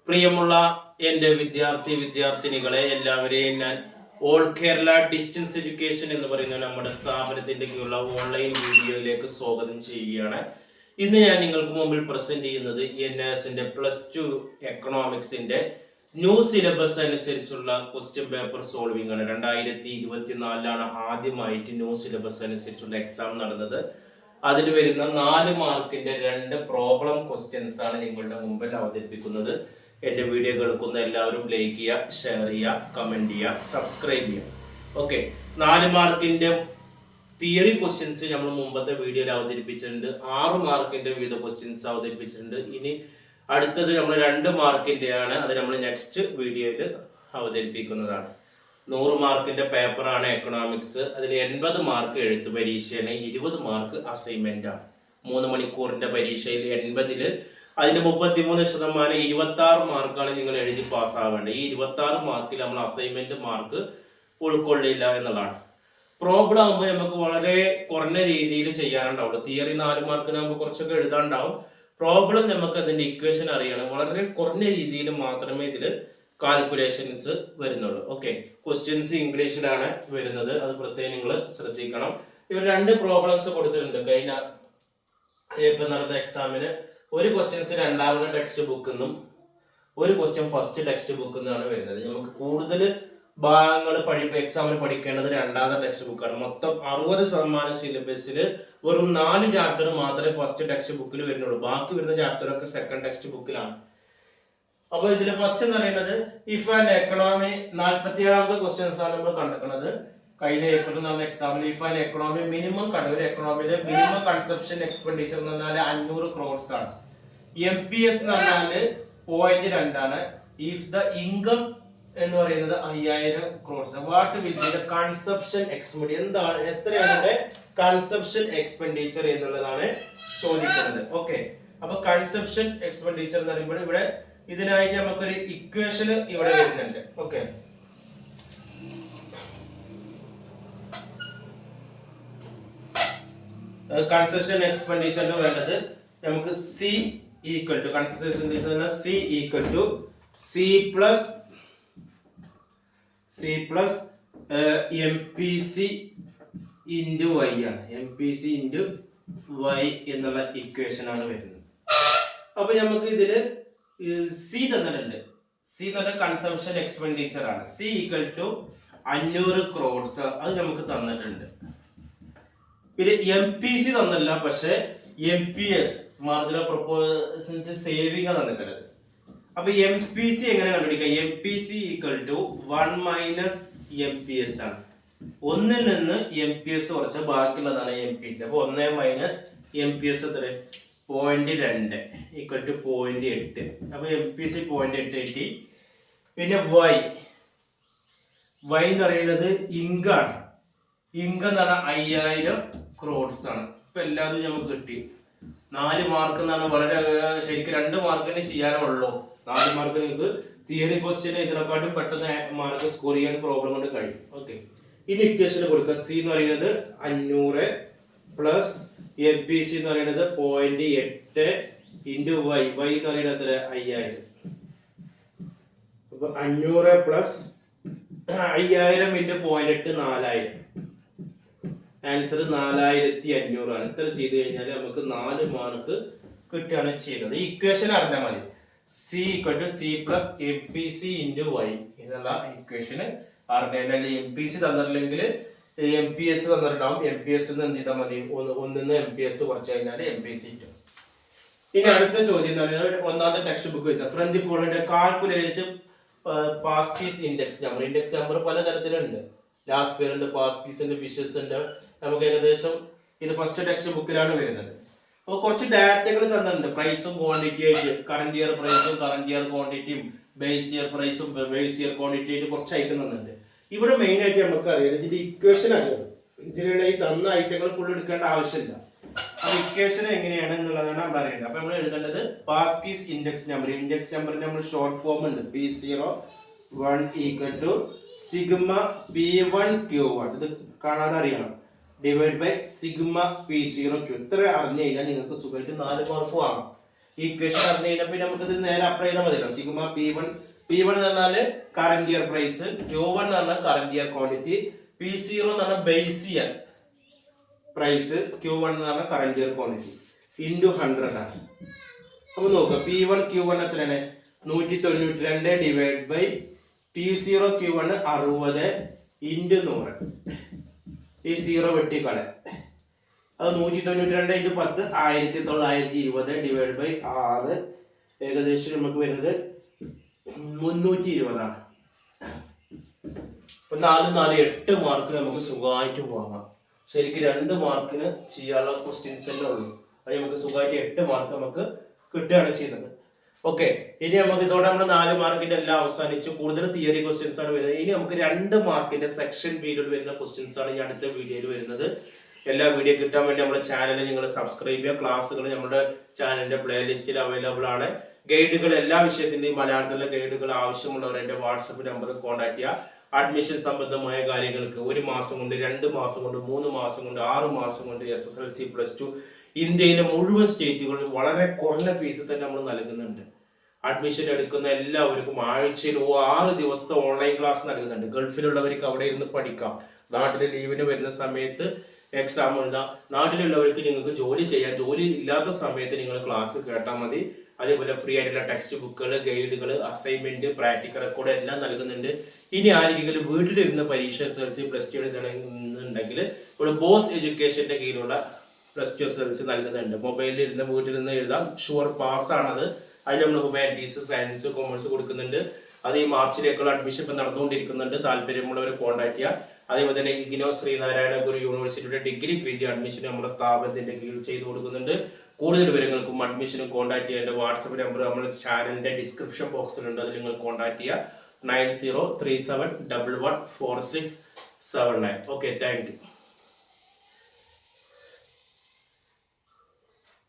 പ്രിയമുള്ള എൻ്റെ വിദ്യാർത്ഥിനികളെ എല്ലാവരെയും ഞാൻ ഓൾ കേരള ഡിസ്റ്റൻസ് എഡ്യൂക്കേഷൻ എന്ന് പറയുന്ന നമ്മുടെ സ്ഥാപനത്തിൻ്റെ കീഴിലുള്ള ഓൺലൈൻ വീഡിയോയിലേക്ക് സ്വാഗതം ചെയ്യുകയാണ്. ഇന്ന് ഞാൻ നിങ്ങൾക്ക് മുമ്പിൽ പ്രസന്റ് ചെയ്യുന്നത് NSന്റെ +2 എക്കണോമിക്സിന്റെ ന്യൂ സിലബസ് അനുസരിച്ചുള്ള ക്വസ്റ്റ്യൻ പേപ്പർ സോൾവിംഗ് ആണ്. 2024 ആദ്യമായിട്ട് ന്യൂ സിലബസ് അനുസരിച്ചുള്ള എക്സാം നടന്നത്. അതിൽ വരുന്ന 4 മാർക്കിന്റെ 2 പ്രോബ്ലം ക്വസ്റ്റ്യൻസ് ആണ് നിങ്ങളുടെ മുമ്പിൽ അവതരിപ്പിക്കുന്നത്. എൻ്റെ വീഡിയോ കേൾക്കുന്ന എല്ലാവരും ലൈക്ക് ചെയ്യുക, ഷെയർ ചെയ്യുക, കമന്റ് ചെയ്യുക, സബ്സ്ക്രൈബ് ചെയ്യുക. ഓക്കെ, 4 മാർക്കിന്റെ തിയറി ക്വസ്റ്റ്യൻസ് നമ്മൾ മുമ്പത്തെ വീഡിയോയിൽ അവതരിപ്പിച്ചിട്ടുണ്ട്. 6 മാർക്കിന്റെ വിവിധ ക്വസ്റ്റ്യൻസ് അവതരിപ്പിച്ചിട്ടുണ്ട്. ഇനി അടുത്തത് നമ്മൾ 2 മാർക്കിന്റെ ആണ്. അത് നമ്മൾ നെക്സ്റ്റ് വീഡിയോയിൽ അവതരിപ്പിക്കുന്നതാണ്. 100 മാർക്കിന്റെ പേപ്പറാണ് എക്കണോമിക്സ്. അതിൽ 80 മാർക്ക് എഴുത്തു പരീക്ഷയാണ്, 20 മാർക്ക് അസൈൻമെന്റ് ആണ്. 3 മണിക്കൂറിന്റെ പരീക്ഷയിൽ 80-ൽ അതിന്റെ 33% 26 മാർക്കാണ് നിങ്ങൾ എഴുതി പാസ്സാവേണ്ടത്. ഈ 26 മാർക്കിൽ നമ്മൾ അസൈൻമെന്റ് മാർക്ക് ഉൾക്കൊള്ളില്ല എന്നുള്ളതാണ്. പ്രോബ്ലം ആകുമ്പോൾ നമുക്ക് വളരെ കുറഞ്ഞ രീതിയിൽ ചെയ്യാനുണ്ടാവുള്ളൂ. തിയറി 4 മാർക്കിനാകുമ്പോൾ കുറച്ചൊക്കെ എഴുതാണ്ടാവും. പ്രോബ്ലം നമുക്ക് അതിന്റെ ഇക്വേഷൻ അറിയണം. വളരെ കുറഞ്ഞ രീതിയിൽ മാത്രമേ ഇതിൽ കാൽക്കുലേഷൻസ് വരുന്നുള്ളൂ. ഓക്കെ, ക്വസ്റ്റ്യൻസ് ഇംഗ്ലീഷിലാണ് വരുന്നത്, അത് പ്രത്യേകം നിങ്ങൾ ശ്രദ്ധിക്കണം. ഇവർ 2 പ്രോബ്ലംസ് കൊടുത്തിട്ടുണ്ട്. കഴിഞ്ഞ ഏപ്രിൽ നടന്ന എക്സാമിന് ഒരു ക്വസ്റ്റ്യൻസ് 2ാമത്തെ ടെക്സ്റ്റ് ബുക്കിൽ നിന്നും ഒരു ക്വസ്റ്റ്യൻ ഫസ്റ്റ് ടെക്സ്റ്റ് ബുക്കിൽ നിന്നാണ് വരുന്നത്. നമുക്ക് കൂടുതൽ ഭാഗങ്ങൾ എക്സാമിന് പഠിക്കേണ്ടത് 2ാമത്തെ ടെക്സ്റ്റ് ബുക്കാണ്. മൊത്തം 60% സിലബസിൽ വെറും 4 ചാപ്റ്റർ മാത്രമേ ഫസ്റ്റ് ടെക്സ്റ്റ് ബുക്കിൽ വരുന്നുള്ളൂ. ബാക്കി വരുന്ന ചാപ്റ്ററൊക്കെ സെക്കൻഡ് ടെക്സ്റ്റ് ബുക്കിലാണ്. അപ്പൊ ഇതിൽ ഫസ്റ്റ് എന്ന് പറയുന്നത് ഇഫ് ആൻഡ് എക്കണോമി 47ാമത്തെ ക്വസ്റ്റ്യൻസ് ആണ് നമ്മൾ കണ്ടെത്തുന്നത്. കഴിഞ്ഞ ഏപ്രിൽ നടന്ന എക്സാമിൽ ഇഫ് ആൻഡ് എക്കണോമി മിനിമം ഒരു എക്കണോമിയിലെ മിനിമം കൺസപ്ഷൻ എക്സ്പെൻഡിച്ചർ എന്ന് പറഞ്ഞാൽ 500 crores ആണ്. MPS എന്ന് പറഞ്ഞാൽ 0.2 ആണ്. ഇഫ് ദ ഇൻകം എന്ന് പറയുന്നത് 5000 crores. What will be the consumption expenditure, എന്താണ് എത്രയാണ് കൺസപ്ഷൻ എക്സ്പെൻഡിച്ചർ എന്നുള്ളതാണ് ചോദിക്കുന്നത്. ഓക്കെ, അപ്പൊ കൺസപ്ഷൻ എക്സ്പെൻഡിച്ചർ എന്ന് പറയുമ്പോൾ ഇവിടെ ഇതിനായിട്ട് നമുക്കൊരു ഇക്വേഷൻ ഇവിടെ വരുന്നുണ്ട്. ഓക്കെ, കൺസപ്ഷൻ എക്സ്പെൻഡിച്ചറിന് വേണ്ടത് നമുക്ക് C ഈക്വൽ ടു കൺസപ്ഷൻ എക്സ്പെൻഡിച്ചറിന് C equal to C plus MPC into Y ആണ്. MPC ഇൻറ്റു Y എന്നുള്ള ഇക്വേഷൻ ആണ് വരുന്നത്. അപ്പൊ നമുക്ക് ഇതില് C തന്നിട്ടുണ്ട്. C എന്ന് പറഞ്ഞാൽ കൺസംഷൻ എക്സ്പെൻഡിച്ചർ ആണ്. C ഈക്വൽ ടു 500 crores, അത് നമുക്ക് തന്നിട്ടുണ്ട്. പിന്നെ MPC തന്നല്ല, പക്ഷെ MPS മാർജിനൽ പ്രൊപ്പോസൻസ് സേവിംഗ് തന്നിട്ടുള്ളത്. അപ്പൊ MPC എങ്ങനെ കണ്ടുപിടിക്കാം? MPC ഈക്വൽ ടു 1 - MPS ആണ്. 1-ൽ നിന്ന് MPS കുറച്ച് ബാക്കിയുള്ളതാണ് MPC. അപ്പൊ 1 - MPS എത്ര? 0.2 ഈക്വൽ ടു 0.8. അപ്പൊ MPC 0.8 കിട്ടി. പിന്നെ Y എന്ന് പറയുന്നത് ഇൻകാണ്. ഇൻകം എന്ന് പറഞ്ഞാൽ 5000 crores ആണ്. ഇപ്പൊ എല്ലാതും നമുക്ക് കിട്ടി. 4 മാർക്ക് എന്നാണ് വളരെ ശരിക്കും 2 മാർക്കിന് ചെയ്യാനുള്ളൂ. 4 മാർക്ക് നിങ്ങൾക്ക് തിയറി ക്വസ്റ്റ്യൻ ഇതിനെക്കാട്ടും പെട്ടെന്ന് മാർക്ക് സ്കോർ ചെയ്യാൻ പ്രോബ്ലം കൊണ്ട് കഴിയും. ഓക്കെ, ഇനി ഇക്വേഷൻ കൊടുക്കുക. C എന്ന് പറയുന്നത് 500 പ്ലസ് MPC എന്ന് പറയുന്നത് 0.8 ഇൻറ്റു Y എന്ന് പറയുന്നത് 5000. അപ്പൊ 500 പ്ലസ് 5000 ഇൻറ്റു 0.8 4000. ആൻസർ 4500 ആണ്. ഇത്ര ചെയ്ത് കഴിഞ്ഞാൽ നമുക്ക് 4 മാർക്ക് കിട്ടുകയാണ് ചെയ്യുന്നത്. ഈ ഇക്വേഷൻ അറിഞ്ഞാൽ മതി. C equal to C plus MPC into Y എന്നുള്ള ഇക്വേഷൻ അറിഞ്ഞാൽ MPC തന്നിട്ടില്ലെങ്കിൽ MPS തന്നിട്ടുണ്ടാവും. MPS എന്ത് ചെയ്താൽ മതി? 1-ന്ന് MPS കുറച്ച് കഴിഞ്ഞാൽ MPC കിട്ടും. ഇനി അടുത്ത ചോദ്യം എന്ന് പറയുന്നത് 1ാമത്തെ ടെക്സ്റ്റ് ബുക്ക് വെച്ചാൽ from the following calculate Paasche's index number. Index number പലതരത്തിലുണ്ട്. ലാസ്റ്റ് പേര് ഉണ്ട്, പാസ്റ്റ് കീസ് ഉണ്ട്, ഫിഷസ് ഉണ്ട്. നമുക്ക് ഏകദേശം ഇത് ഫസ്റ്റ് ടെക്സ്റ്റ് ബുക്കിലാണ് വരുന്നത്. അപ്പോൾ കുറച്ച് ഡാറ്റകൾ തന്നിട്ടുണ്ട്. പ്രൈസും ക്വാണ്ടിറ്റി ആയിട്ട് കറന്റ് ഇയർ പ്രൈസും കറന്റ് ഇയർ ക്വാണ്ടിറ്റിയും ബേസ് ഇയർ പ്രൈസും ബേസ് ഇയർ ക്വാണ്ടിറ്റി ആയിട്ട് കുറച്ച് ഐറ്റം തന്നിട്ടുണ്ട്. ഇവിടെ മെയിൻ ആയിട്ട് നമുക്ക് അറിയാം ഇതിന്റെ ഇക്വേഷൻ അറിയാം. ഇതിലുള്ള ഈ തന്ന ഐറ്റങ്ങൾ ഫുൾ എടുക്കേണ്ട ആവശ്യമില്ല. അപ്പൊ ഇക്വേഷൻ എങ്ങനെയാണ് എന്നുള്ളതാണ് നമ്മൾ അറിയേണ്ടത്. അപ്പൊ നമ്മൾ എഴുതേണ്ടത് past keys index number. Index നമ്പറിന് നമ്മൾ ഷോർട്ട് ഫോം ഉണ്ട്. P01 equal to sigma P1 Q1. ഇത് കാണാതെ അറിയണം. Divide by sigma P0 Q. ഇത്ര അറിഞ്ഞു കഴിഞ്ഞാൽ നിങ്ങൾക്ക് സുഖമായിട്ട് 4 മാർക്ക് വാങ്ങാം. ഈക്വേഷൻ അറിഞ്ഞു കഴിഞ്ഞാൽ പിന്നെ നമുക്ക് ഇത് നേരെ അപ്ലൈ ചെയ്താൽ മതിയല്ലോ. സിഗ്മ P1 എന്ന് പറഞ്ഞാല് കറന്റ് ഇയർ പ്രൈസ്, Q1 എന്ന് പറഞ്ഞാൽ കറന്റ് ഇയർ ക്വാണ്ടിറ്റി, P0 എന്ന് പറഞ്ഞാൽ ബേസ് ഇയർ പ്രൈസ്, Q1 എന്ന് പറഞ്ഞാൽ കറന്റ് ഇയർ ക്വാണ്ടിറ്റി ഇൻറ്റു 100 ആണ്. അപ്പൊ നോക്കുക P1 Q1 എത്രയാണ്? 192 divide by P0 Q1 60 into 100. ഈ 0 വെട്ടിക്കളെ, അത് 192 ഇൻറ്റു 10 1920 ഡിവൈഡ് ബൈ 6, ഏകദേശം നമുക്ക് വരുന്നത് 320 ആണ്. ഇപ്പൊ 4 4 8 മാർക്ക് നമുക്ക് സുഖമായിട്ട് പോകാം. ശരിക്കും 2 മാർക്കിന് ചെയ്യാനുള്ള ക്വസ്റ്റ്യൻസ് തന്നെ ഉള്ളൂ. അത് നമുക്ക് സുഖമായിട്ട് 8 മാർക്ക് നമുക്ക് കിട്ടുകയാണ് ചെയ്യുന്നത്. ഓക്കെ, ഇനി നമുക്ക് ഇതോടെ നമ്മൾ 4 മാർക്കിന്റെ എല്ലാം അവസാനിച്ചു. കൂടുതൽ തിയറി ക്വസ്റ്റ്യൻസ് ആണ് വരുന്നത്. ഇനി നമുക്ക് 2 മാർക്കിന്റെ സെക്ഷൻ പീരീഡ് വരുന്ന ക്വസ്റ്റ്യൻസ് ആണ് ഈ അടുത്ത വീഡിയോയിൽ വരുന്നത്. എല്ലാ വീഡിയോ കിട്ടാൻ വേണ്ടി നമ്മുടെ ചാനൽ നിങ്ങൾ സബ്സ്ക്രൈബ് ചെയ്യുക. ക്ലാസ്സുകൾ നമ്മുടെ ചാനലിന്റെ പ്ലേലിസ്റ്റിൽ അവൈലബിൾ ആണ്. ഗൈഡുകൾ, എല്ലാ വിഷയത്തിന്റെയും മലയാളത്തിലെ ഗൈഡുകൾ ആവശ്യമുള്ളവർ എൻ്റെ വാട്സപ്പ് നമ്പറിൽ കോൺടാക്ട് ചെയ്യുക. അഡ്മിഷൻ സംബന്ധമായ കാര്യങ്ങൾക്ക് 1 മാസം കൊണ്ട്, 2 മാസം കൊണ്ട്, 3 മാസം കൊണ്ട്, 6 മാസം കൊണ്ട് SSLC +2 ഇന്ത്യയിലെ മുഴുവൻ സ്റ്റേറ്റുകളിൽ വളരെ കുറഞ്ഞ ഫീസ് തന്നെ നമ്മൾ നൽകുന്നുണ്ട്. അഡ്മിഷൻ എടുക്കുന്ന എല്ലാവർക്കും ആഴ്ചയിൽ 6 ദിവസത്തെ ഓൺലൈൻ ക്ലാസ് നൽകുന്നുണ്ട്. ഗൾഫിലുള്ളവർക്ക് അവിടെ ഇരുന്ന് പഠിക്കാം. നാട്ടിൽ ലീവിന് വരുന്ന സമയത്ത് എക്സാം എഴുതാം. നാട്ടിലുള്ളവർക്ക് നിങ്ങൾക്ക് ജോലി ചെയ്യാം. ജോലി ഇല്ലാത്ത സമയത്ത് നിങ്ങൾ ക്ലാസ് കേട്ടാൽ മതി. അതേപോലെ ഫ്രീ ആയിട്ടുള്ള ടെക്സ്റ്റ് ബുക്കുകൾ, ഗൈഡുകൾ, അസൈൻമെന്റ്, പ്രാക്ടിക്കൽ റെക്കോർഡ് എല്ലാം നൽകുന്നുണ്ട്. ഇനി ആരെങ്കിലും വീട്ടിലിരുന്ന് പരീക്ഷ SSLC +2 എഴുതണമെന്നുണ്ടെങ്കിൽ ഇവിടെ ബോസ് എഡ്യൂക്കേഷന്റെ കീഴിലുള്ള +2 SSLC നൽകുന്നുണ്ട്. മൊബൈലിൽ ഇരുന്ന് വീട്ടിലിരുന്ന് എഴുതാം. ഷുവർ പാസ് ആണത്. അതിൽ നമ്മൾ ഹ്യൂമാനിറ്റീസ്, സയൻസ്, കൊമേഴ്സ് കൊടുക്കുന്നുണ്ട്. അത് ഈ മാർച്ചിലേക്കുള്ള അഡ്മിഷൻ ഇപ്പം നടന്നുകൊണ്ടിരിക്കുന്നുണ്ട്. താല്പര്യമുള്ളവരെ കോൺടാക്ട് ചെയ്യുക. അതേപോലെ തന്നെ ഇഗ്നോ ശ്രീനാരായണ ഗുരു യൂണിവേഴ്സിറ്റിയുടെ ഡിഗ്രി PG അഡ്മിഷൻ നമ്മുടെ സ്ഥാപനത്തിന്റെ കീഴിൽ ചെയ്തു കൊടുക്കുന്നുണ്ട്. കൂടുതൽ വിവരങ്ങൾക്കും അഡ്മിഷനും കോൺടാക്ട് ചെയ്യുക. എൻ്റെ വാട്സപ്പ് നമ്പർ നമ്മുടെ ചാനലിന്റെ ഡിസ്ക്രിപ്ഷൻ ബോക്സിലുണ്ട്. അതിൽ നിങ്ങൾ കോൺടാക്ട് ചെയ്യുക. 9037114679. Okay, thank you.